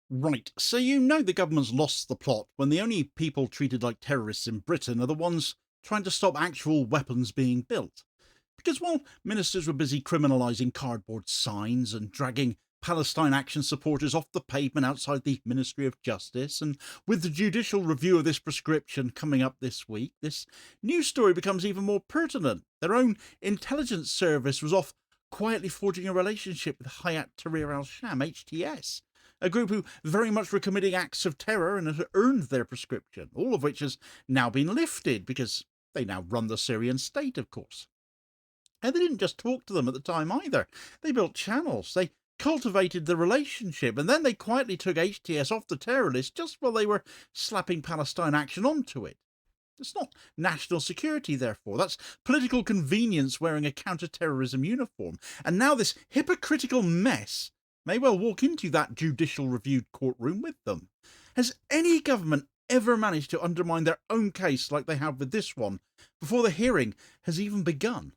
Right, so you know the government's lost the plot when the only people treated like terrorists in Britain are the ones trying to stop actual weapons being built. Because while ministers were busy criminalising cardboard signs and dragging Palestine Action supporters off the pavement outside the Ministry of Justice, and with the judicial review of this prescription coming up this week, this news story becomes even more pertinent. Their own intelligence service was off quietly forging a relationship with Hay'at Tahrir al-Sham, HTS, a group who very much were committing acts of terror and had earned their prescription, all of which has now been lifted because they now run the Syrian state, of course. And they didn't just talk to them at the time either. They built channels, they cultivated the relationship, and then they quietly took HTS off the terror list just while they were slapping Palestine Action onto it. It's not national security, therefore. That's political convenience wearing a counterterrorism uniform. And now this hypocritical mess may well walk into that judicial reviewed courtroom with them. Has any government ever managed to undermine their own case like they have with this one before the hearing has even begun?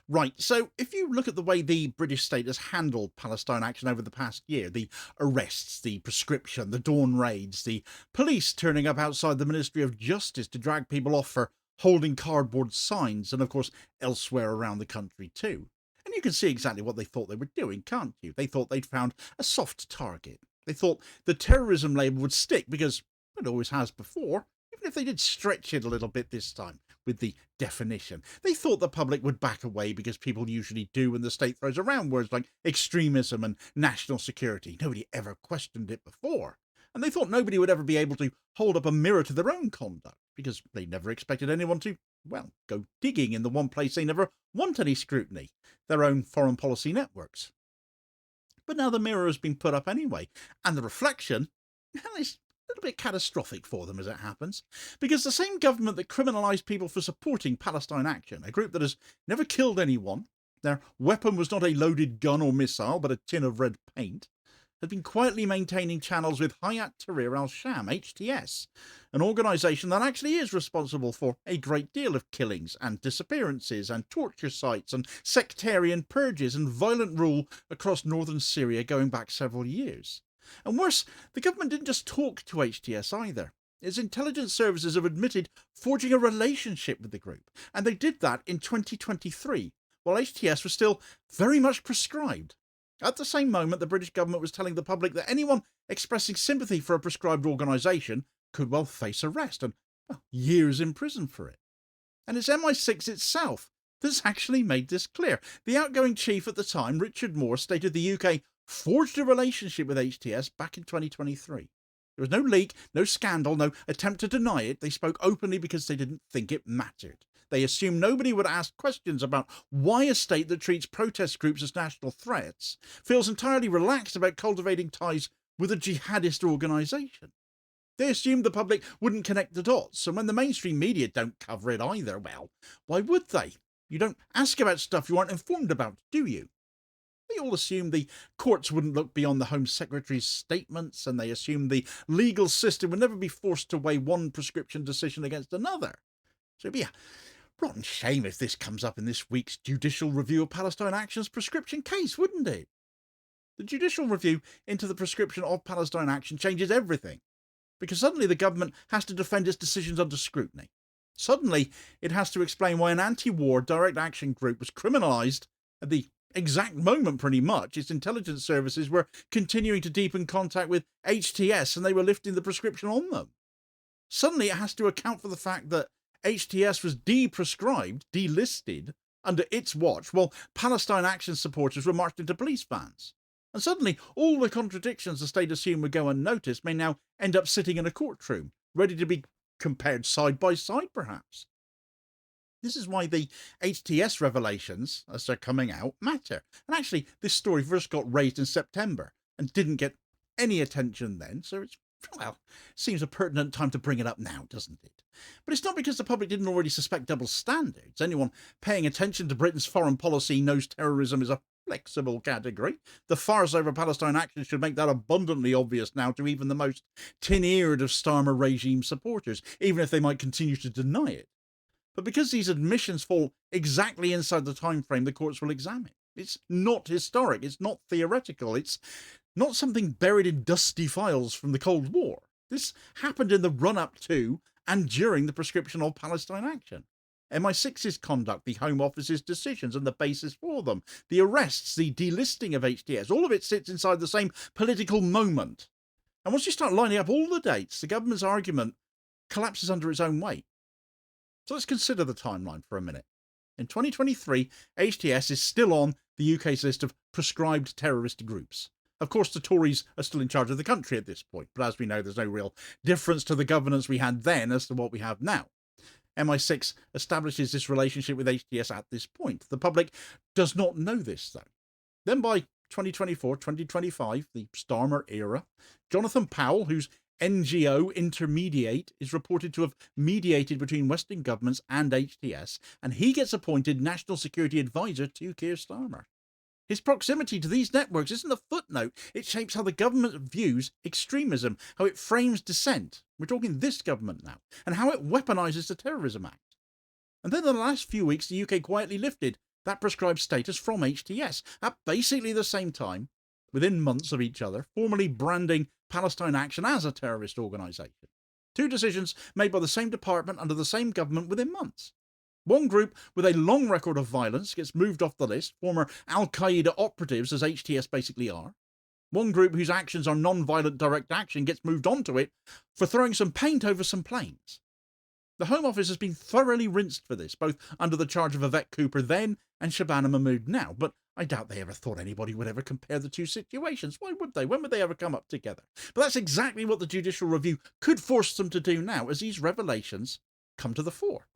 Right, so if you look at the way the British state has handled Palestine Action over the past year, the arrests, the proscription, the dawn raids, the police turning up outside the Ministry of Justice to drag people off for holding cardboard signs, and of course elsewhere around the country too. And you can see exactly what they thought they were doing, can't you? They thought they'd found a soft target. They thought the terrorism label would stick because it always has before, even if they did stretch it a little bit this time with the definition. They thought the public would back away because people usually do when the state throws around words like extremism and national security. Nobody ever questioned it before. And they thought nobody would ever be able to hold up a mirror to their own conduct because they never expected anyone to, well, go digging in the one place they never want any scrutiny, their own foreign policy networks. But now the mirror has been put up anyway, and the reflection, well, is a little bit catastrophic for them as it happens, because the same government that criminalised people for supporting Palestine Action, a group that has never killed anyone, their weapon was not a loaded gun or missile but a tin of red paint, had been quietly maintaining channels with Hayat Tahrir al-Sham, HTS, an organisation that actually is responsible for a great deal of killings and disappearances and torture sites and sectarian purges and violent rule across northern Syria going back several years. And worse, the government didn't just talk to HTS either. Its intelligence services have admitted forging a relationship with the group, and they did that in 2023, while HTS was still very much proscribed. At the same moment, the British government was telling the public that anyone expressing sympathy for a prescribed organisation could well face arrest and, well, years in prison for it. And it's MI6 itself that's actually made this clear. The outgoing chief at the time, Richard Moore, stated the UK forged a relationship with HTS back in 2023. There was no leak, no scandal, no attempt to deny it. They spoke openly because they didn't think it mattered. They assumed nobody would ask questions about why a state that treats protest groups as national threats feels entirely relaxed about cultivating ties with a jihadist organisation. They assumed the public wouldn't connect the dots, and when the mainstream media don't cover it either, well, why would they? You don't ask about stuff you aren't informed about, do you? They all assumed the courts wouldn't look beyond the Home Secretary's statements, and they assumed the legal system would never be forced to weigh one prescription decision against another. So it'd be a rotten shame if this comes up in this week's judicial review of Palestine Action's prescription case, wouldn't it? The judicial review into the prescription of Palestine Action changes everything, because suddenly the government has to defend its decisions under scrutiny. Suddenly, it has to explain why an anti-war direct action group was criminalised at the exact moment, pretty much, its intelligence services were continuing to deepen contact with HTS and they were lifting the prescription on them. Suddenly, it has to account for the fact that HTS was deprescribed, delisted, under its watch, while Palestine Action supporters were marched into police vans. And suddenly, all the contradictions the state assumed would go unnoticed may now end up sitting in a courtroom, ready to be compared side by side, perhaps. This is why the HTS revelations, as they're coming out, matter. And actually, this story first got raised in September and didn't get any attention then, so it's, well, seems a pertinent time to bring it up now, doesn't it? But it's not because the public didn't already suspect double standards. Anyone paying attention to Britain's foreign policy knows terrorism is a flexible category. The farce over Palestine Action should make that abundantly obvious now to even the most tin-eared of Starmer regime supporters, even if they might continue to deny it. But because these admissions fall exactly inside the time frame the courts will examine, it's not historic, it's not theoretical, it's not something buried in dusty files from the Cold War. This happened in the run-up to and during the proscription of Palestine Action. MI6's conduct, the Home Office's decisions and the basis for them, the arrests, the delisting of HTS, all of it sits inside the same political moment. And once you start lining up all the dates, the government's argument collapses under its own weight. So let's consider the timeline for a minute. In 2023, HTS is still on the UK's list of proscribed terrorist groups. Of course, the Tories are still in charge of the country at this point, but as we know, there's no real difference to the governance we had then as to what we have now. MI6 establishes this relationship with HTS at this point. The public does not know this, though. Then by 2024, 2025, the Starmer era, Jonathan Powell, whose NGO Intermediate is reported to have mediated between Western governments and HTS, and he gets appointed National Security Advisor to Keir Starmer. His proximity to these networks isn't a footnote. It shapes how the government views extremism, how it frames dissent. We're talking this government now, and how it weaponises the Terrorism Act. And then in the last few weeks, the UK quietly lifted that prescribed status from HTS at basically the same time, within months of each other, formally branding Palestine Action as a terrorist organisation. Two decisions made by the same department under the same government within months. One group with a long record of violence gets moved off the list, former al-Qaeda operatives as HTS basically are. One group whose actions are non-violent direct action gets moved onto it for throwing some paint over some planes. The Home Office has been thoroughly rinsed for this, both under the charge of Yvette Cooper then and Shabana Mahmood now, but I doubt they ever thought anybody would ever compare the two situations. Why would they? When would they ever come up together? But that's exactly what the Judicial Review could force them to do now as these revelations come to the fore.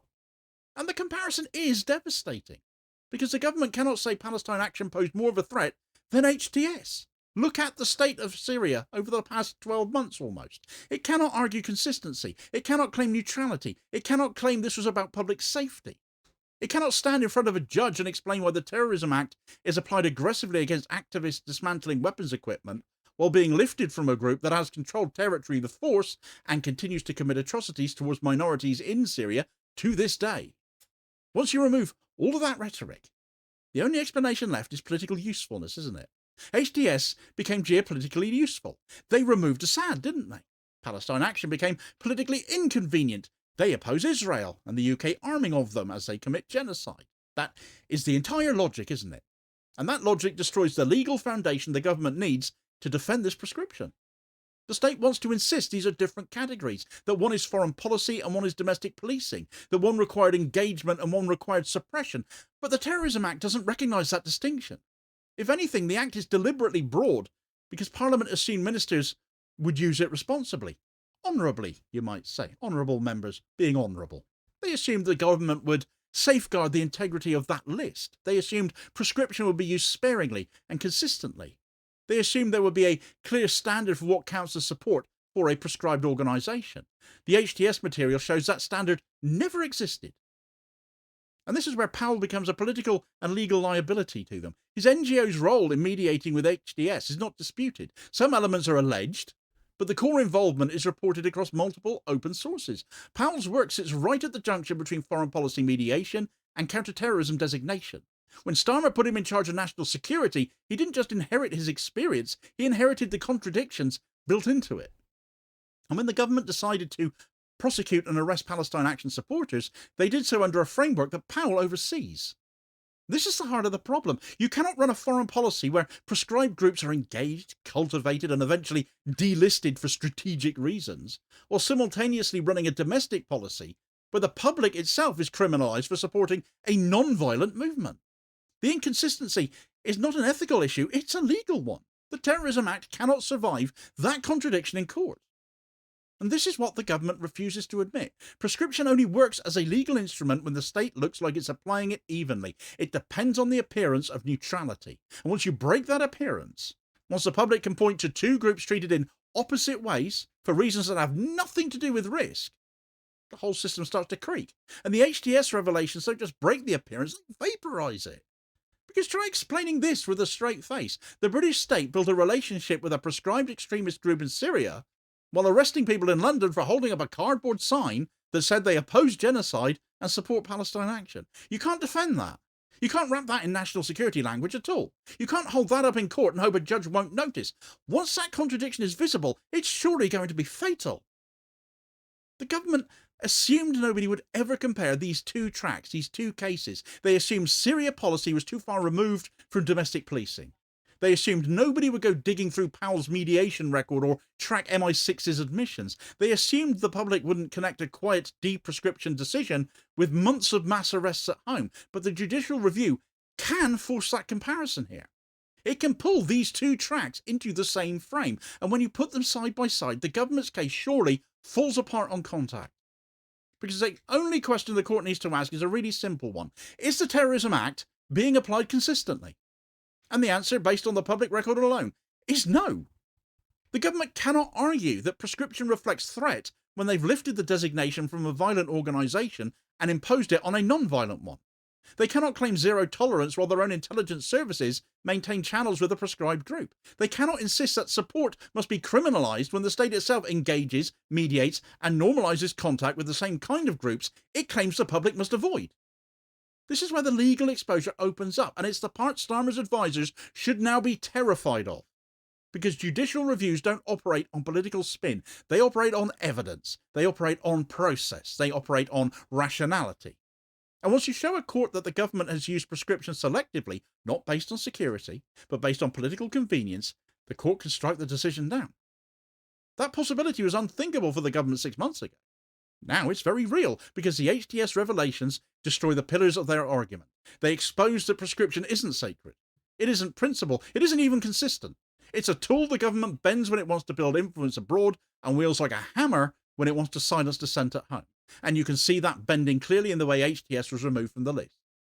And the comparison is devastating, because the government cannot say Palestine Action posed more of a threat than HTS. Look at the state of Syria over the past 12 months almost. It cannot argue consistency. It cannot claim neutrality. It cannot claim this was about public safety. It cannot stand in front of a judge and explain why the Terrorism Act is applied aggressively against activists dismantling weapons equipment while being lifted from a group that has controlled territory with force and continues to commit atrocities towards minorities in Syria to this day. Once you remove all of that rhetoric, the only explanation left is political usefulness, isn't it? HTS became geopolitically useful. They removed Assad, didn't they? Palestine Action became politically inconvenient. They oppose Israel and the UK arming of them as they commit genocide. That is the entire logic, isn't it? And that logic destroys the legal foundation the government needs to defend this prescription. The state wants to insist these are different categories, that one is foreign policy and one is domestic policing, that one required engagement and one required suppression. But the Terrorism Act doesn't recognise that distinction. If anything, the Act is deliberately broad because Parliament assumed ministers would use it responsibly. Honourably, you might say. Honourable members being honourable. They assumed the government would safeguard the integrity of that list. They assumed prescription would be used sparingly and consistently. They assumed there would be a clear standard for what counts as support for a prescribed organisation. The HTS material shows that standard never existed. And this is where Powell becomes a political and legal liability to them. His NGO's role in mediating with HTS is not disputed. Some elements are alleged, but the core involvement is reported across multiple open sources. Powell's work sits right at the junction between foreign policy mediation and counterterrorism designation. When Starmer put him in charge of national security, he didn't just inherit his experience, he inherited the contradictions built into it. And when the government decided to prosecute and arrest Palestine Action supporters, they did so under a framework that Powell oversees. This is the heart of the problem. You cannot run a foreign policy where prescribed groups are engaged, cultivated, and eventually delisted for strategic reasons, while simultaneously running a domestic policy where the public itself is criminalised for supporting a non-violent movement. The inconsistency is not an ethical issue, it's a legal one. The Terrorism Act cannot survive that contradiction in court. And this is what the government refuses to admit. Prescription only works as a legal instrument when the state looks like it's applying it evenly. It depends on the appearance of neutrality. And once you break that appearance, once the public can point to two groups treated in opposite ways for reasons that have nothing to do with risk, the whole system starts to creak. And the HTS revelations don't just break the appearance, they vaporise it. Because try explaining this with a straight face. The British state built a relationship with a proscribed extremist group in Syria while arresting people in London for holding up a cardboard sign that said they oppose genocide and support Palestine Action. You can't defend that. You can't wrap that in national security language at all. You can't hold that up in court and hope a judge won't notice. Once that contradiction is visible, it's surely going to be fatal. The government assumed nobody would ever compare these two tracks, these two cases. They assumed Syria policy was too far removed from domestic policing. They assumed nobody would go digging through Powell's mediation record or track MI6's admissions. They assumed the public wouldn't connect a quiet deprescription decision with months of mass arrests at home. But the judicial review can force that comparison here. It can pull these two tracks into the same frame. And when you put them side by side, the government's case surely falls apart on contact. Because the only question the court needs to ask is a really simple one. Is the Terrorism Act being applied consistently? And the answer, based on the public record alone, is no. The government cannot argue that prescription reflects threat when they've lifted the designation from a violent organisation and imposed it on a non-violent one. They cannot claim zero tolerance while their own intelligence services maintain channels with a prescribed group. They cannot insist that support must be criminalised when the state itself engages, mediates, and normalises contact with the same kind of groups it claims the public must avoid. This is where the legal exposure opens up, and it's the part Starmer's advisors should now be terrified of. Because judicial reviews don't operate on political spin. They operate on evidence. They operate on process. They operate on rationality. And once you show a court that the government has used prescription selectively, not based on security, but based on political convenience, the court can strike the decision down. That possibility was unthinkable for the government 6 months ago. Now it's very real, because the HTS revelations destroy the pillars of their argument. They expose that prescription isn't sacred. It isn't principle. It isn't even consistent. It's a tool the government bends when it wants to build influence abroad and wields like a hammer when it wants to silence dissent at home. And you can see that bending clearly in the way HTS was removed from the list.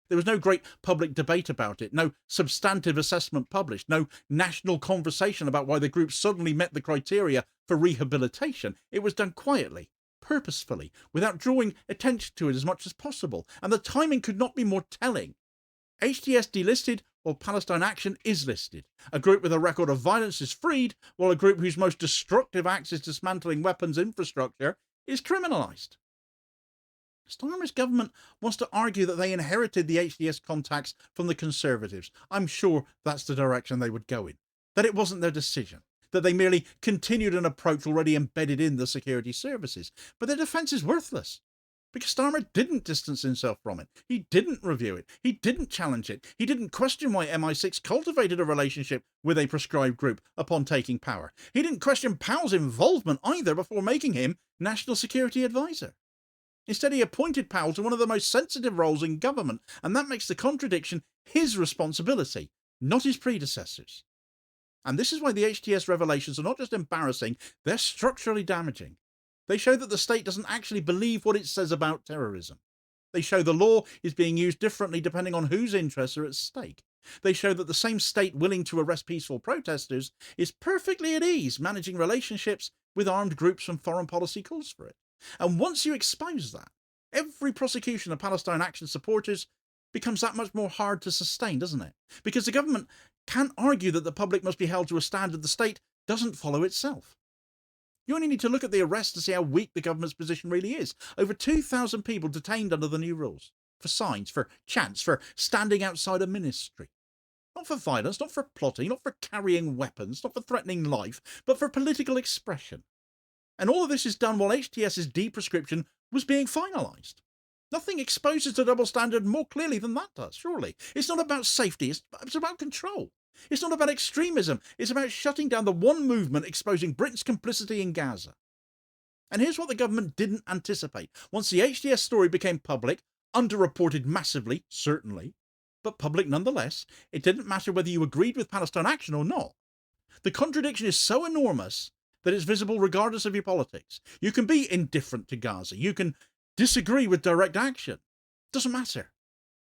There was no great public debate about it, no substantive assessment published, no national conversation about why the group suddenly met the criteria for rehabilitation. It was done quietly, purposefully, without drawing attention to it as much as possible, and the timing could not be more telling. HTS delisted while Palestine Action is listed. A group with a record of violence is freed, while a group whose most destructive acts is dismantling weapons infrastructure is criminalised. Starmer's government wants to argue that they inherited the HTS contacts from the Conservatives. I'm sure that's the direction they would go in. That it wasn't their decision. That they merely continued an approach already embedded in the security services. But their defence is worthless. Because Starmer didn't distance himself from it. He didn't review it. He didn't challenge it. He didn't question why MI6 cultivated a relationship with a proscribed group upon taking power. He didn't question Powell's involvement either before making him National Security Advisor. Instead, he appointed Powell to one of the most sensitive roles in government, and that makes the contradiction his responsibility, not his predecessors. And this is why the HTS revelations are not just embarrassing, they're structurally damaging. They show that the state doesn't actually believe what it says about terrorism. They show the law is being used differently depending on whose interests are at stake. They show that the same state willing to arrest peaceful protesters is perfectly at ease managing relationships with armed groups when foreign policy calls for it. And once you expose that, every prosecution of Palestine Action supporters becomes that much more hard to sustain, doesn't it? Because the government can't argue that the public must be held to a standard the state doesn't follow itself. You only need to look at the arrests to see how weak the government's position really is. Over 2,000 people detained under the new rules. For signs, for chants, for standing outside a ministry. Not for violence, not for plotting, not for carrying weapons, not for threatening life, but for political expression. And all of this is done while HTS's deprescription was being finalised. Nothing exposes the double standard more clearly than that does, surely. It's not about safety, it's about control. It's not about extremism, it's about shutting down the one movement exposing Britain's complicity in Gaza. And here's what the government didn't anticipate. Once the HTS story became public, underreported massively, certainly, but public nonetheless, it didn't matter whether you agreed with Palestine Action or not. The contradiction is so enormous that it's visible regardless of your politics. You can be indifferent to Gaza. You can disagree with direct action. Doesn't matter.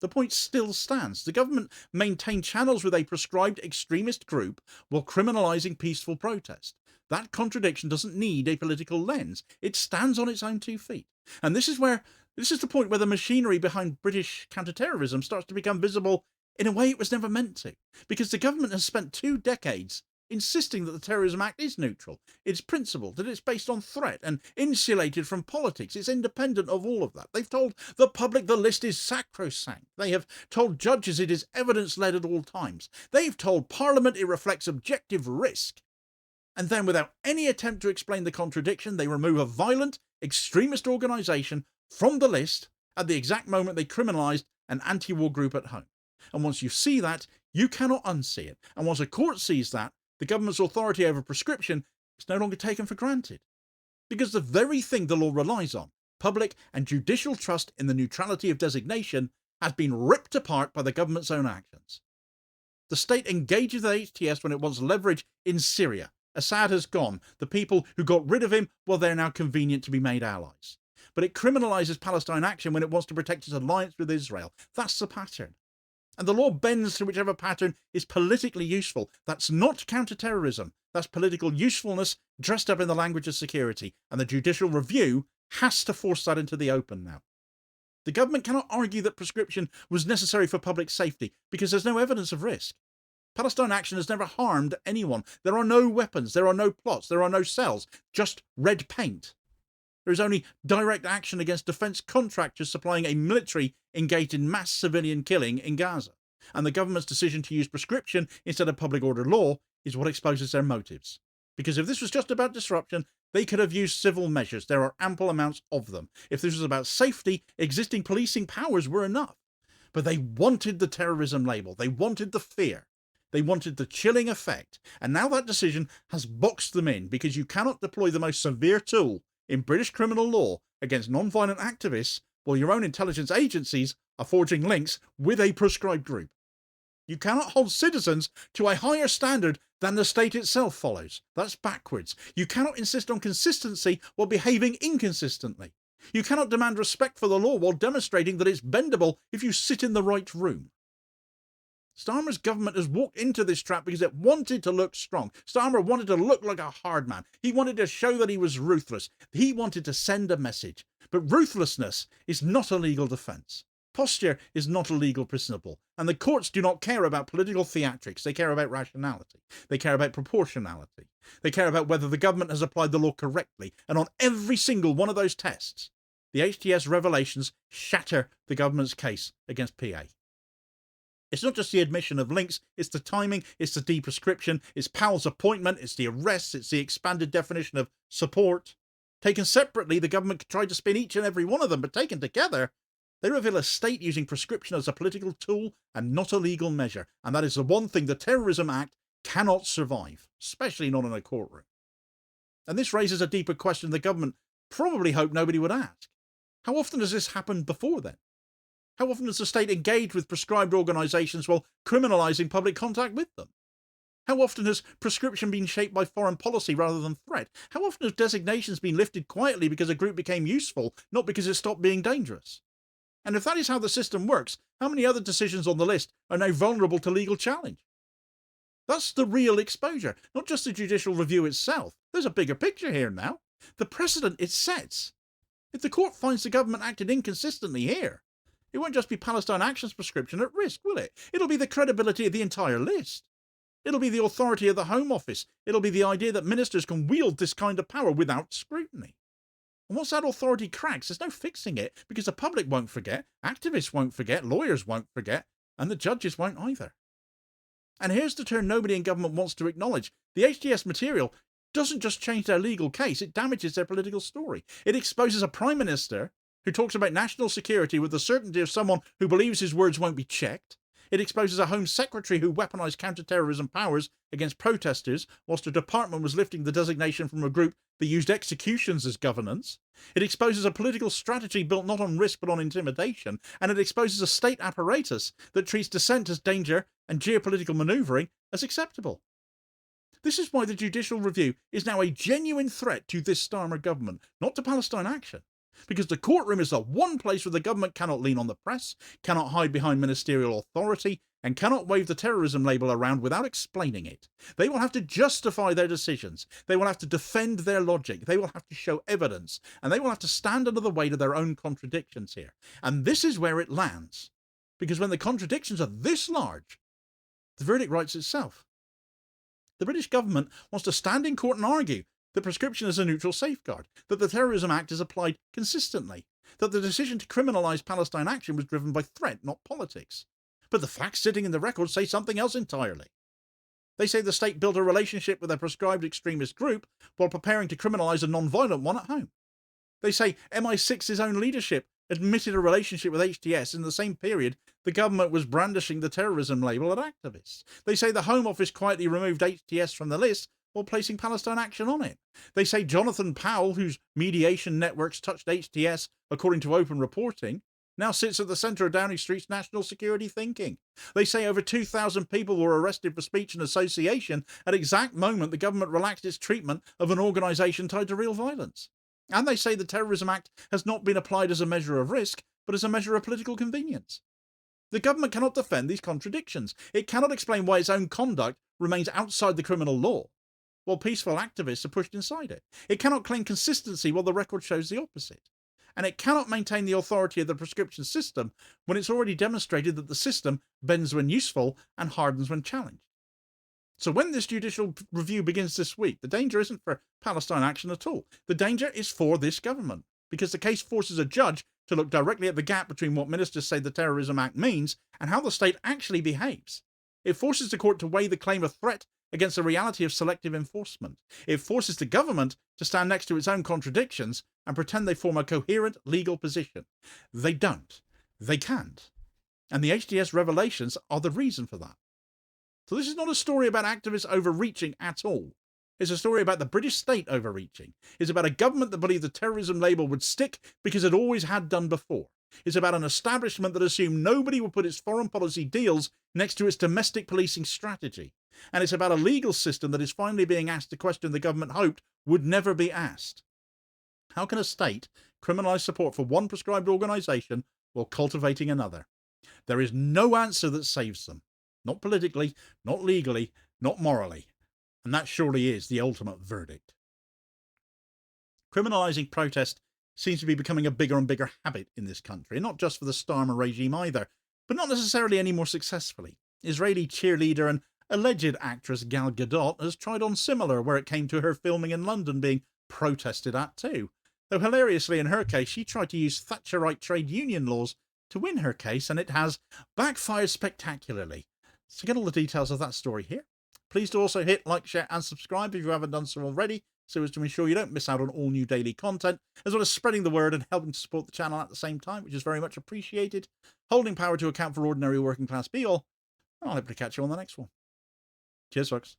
The point still stands. The government maintained channels with a proscribed extremist group while criminalising peaceful protest. That contradiction doesn't need a political lens. It stands on its own 2 feet. And this is the point where the machinery behind British counterterrorism starts to become visible in a way it was never meant to. Because the government has spent 2 decades insisting that the Terrorism Act is neutral, it's principled, that it's based on threat and insulated from politics, it's independent of all of that. They've told the public the list is sacrosanct. They have told judges it is evidence-led at all times. They've told Parliament it reflects objective risk. And then, without any attempt to explain the contradiction, they remove a violent, extremist organisation from the list at the exact moment they criminalised an anti-war group at home. And once you see that, you cannot unsee it. And once a court sees that, the government's authority over prescription is no longer taken for granted. Because the very thing the law relies on, public and judicial trust in the neutrality of designation, has been ripped apart by the government's own actions. The state engages the HTS when it wants leverage in Syria. Assad has gone. The people who got rid of him, well, they're now convenient to be made allies. But it criminalises Palestine Action when it wants to protect its alliance with Israel. That's the pattern. And the law bends to whichever pattern is politically useful. That's not counterterrorism. That's political usefulness dressed up in the language of security. And the judicial review has to force that into the open now. The government cannot argue that prescription was necessary for public safety because there's no evidence of risk. Palestine Action has never harmed anyone. There are no weapons, there are no plots, there are no cells, just red paint. There is only direct action against defence contractors supplying a military engaged in mass civilian killing in Gaza. And the government's decision to use prescription instead of public order law is what exposes their motives. Because if this was just about disruption, they could have used civil measures. There are ample amounts of them. If this was about safety, existing policing powers were enough. But they wanted the terrorism label. They wanted the fear. They wanted the chilling effect. And now that decision has boxed them in because you cannot deploy the most severe tool in British criminal law against non-violent activists while your own intelligence agencies are forging links with a proscribed group. You cannot hold citizens to a higher standard than the state itself follows. That's backwards. You cannot insist on consistency while behaving inconsistently. You cannot demand respect for the law while demonstrating that it's bendable if you sit in the right room. Starmer's government has walked into this trap because it wanted to look strong. Starmer wanted to look like a hard man. He wanted to show that he was ruthless. He wanted to send a message. But ruthlessness is not a legal defence. Posture is not a legal principle. And the courts do not care about political theatrics. They care about rationality. They care about proportionality. They care about whether the government has applied the law correctly. And on every single one of those tests, the HTS revelations shatter the government's case against PA. It's not just the admission of links, it's the timing, it's the deprescription, it's Powell's appointment, it's the arrests, it's the expanded definition of support. Taken separately, the government tried to spin each and every one of them, but taken together, they reveal a state using prescription as a political tool and not a legal measure. And that is the one thing the Terrorism Act cannot survive, especially not in a courtroom. And this raises a deeper question the government probably hoped nobody would ask. How often has this happened before then? How often has the state engaged with prescribed organisations while criminalising public contact with them? How often has prescription been shaped by foreign policy rather than threat? How often have designations been lifted quietly because a group became useful, not because it stopped being dangerous? And if that is how the system works, how many other decisions on the list are now vulnerable to legal challenge? That's the real exposure, not just the judicial review itself. There's a bigger picture here now. The precedent it sets. If the court finds the government acted inconsistently here, it won't just be Palestine Action's prescription at risk, will it? It'll be the credibility of the entire list. It'll be the authority of the Home Office. It'll be the idea that ministers can wield this kind of power without scrutiny. And once that authority cracks, there's no fixing it because the public won't forget, activists won't forget, lawyers won't forget, and the judges won't either. And here's the turn nobody in government wants to acknowledge. The HTS material doesn't just change their legal case, it damages their political story. It exposes a Prime Minister who talks about national security with the certainty of someone who believes his words won't be checked. It exposes a Home Secretary who weaponised counter-terrorism powers against protesters whilst a department was lifting the designation from a group that used executions as governance. It exposes a political strategy built not on risk but on intimidation. And it exposes a state apparatus that treats dissent as danger and geopolitical manoeuvring as acceptable. This is why the judicial review is now a genuine threat to this Starmer government, not to Palestine Action. Because the courtroom is the one place where the government cannot lean on the press, cannot hide behind ministerial authority, and cannot wave the terrorism label around without explaining it. They will have to justify their decisions. They will have to defend their logic. They will have to show evidence. And they will have to stand under the weight of their own contradictions here. And this is where it lands. Because when the contradictions are this large, the verdict writes itself. The British government wants to stand in court and argue that prescription is a neutral safeguard, that the Terrorism Act is applied consistently, that the decision to criminalise Palestine Action was driven by threat, not politics. But the facts sitting in the record say something else entirely. They say the state built a relationship with a proscribed extremist group while preparing to criminalise a non-violent one at home. They say MI6's own leadership admitted a relationship with HTS in the same period the government was brandishing the terrorism label at activists. They say the Home Office quietly removed HTS from the list while placing Palestine Action on it. They say Jonathan Powell, whose mediation networks touched HTS according to open reporting, now sits at the centre of Downing Street's national security thinking. They say over 2,000 people were arrested for speech and association at the exact moment the government relaxed its treatment of an organisation tied to real violence. And they say the Terrorism Act has not been applied as a measure of risk, but as a measure of political convenience. The government cannot defend these contradictions. It cannot explain why its own conduct remains outside the criminal law, while peaceful activists are pushed inside it. It cannot claim consistency while the record shows the opposite. And it cannot maintain the authority of the prescription system when it's already demonstrated that the system bends when useful and hardens when challenged. So when this judicial review begins this week, the danger isn't for Palestine Action at all. The danger is for this government, because the case forces a judge to look directly at the gap between what ministers say the Terrorism Act means and how the state actually behaves. It forces the court to weigh the claim of threat against the reality of selective enforcement. It forces the government to stand next to its own contradictions and pretend they form a coherent legal position. They don't. They can't. And the HTS revelations are the reason for that. So this is not a story about activists overreaching at all. It's a story about the British state overreaching. It's about a government that believed the terrorism label would stick because it always had done before. It's about an establishment that assumed nobody would put its foreign policy deals next to its domestic policing strategy. And it's about a legal system that is finally being asked a question the government hoped would never be asked. How can a state criminalise support for one prescribed organisation while cultivating another? There is no answer that saves them. Not politically, not legally, not morally. And that surely is the ultimate verdict. Criminalising protest seems to be becoming a bigger and bigger habit in this country, and not just for the Starmer regime either, but not necessarily any more successfully. Israeli cheerleader and alleged actress Gal Gadot has tried on similar where it came to her filming in London being protested at too. Though hilariously in her case she tried to use Thatcherite trade union laws to win her case, and it has backfired spectacularly. So get all the details of that story here. Please do also hit like, share and subscribe if you haven't done so already, so as to ensure you don't miss out on all new daily content, as well as spreading the word and helping to support the channel at the same time, which is very much appreciated. Holding power to account for ordinary working class people. I'll hope to catch you on the next one. Cheers, folks.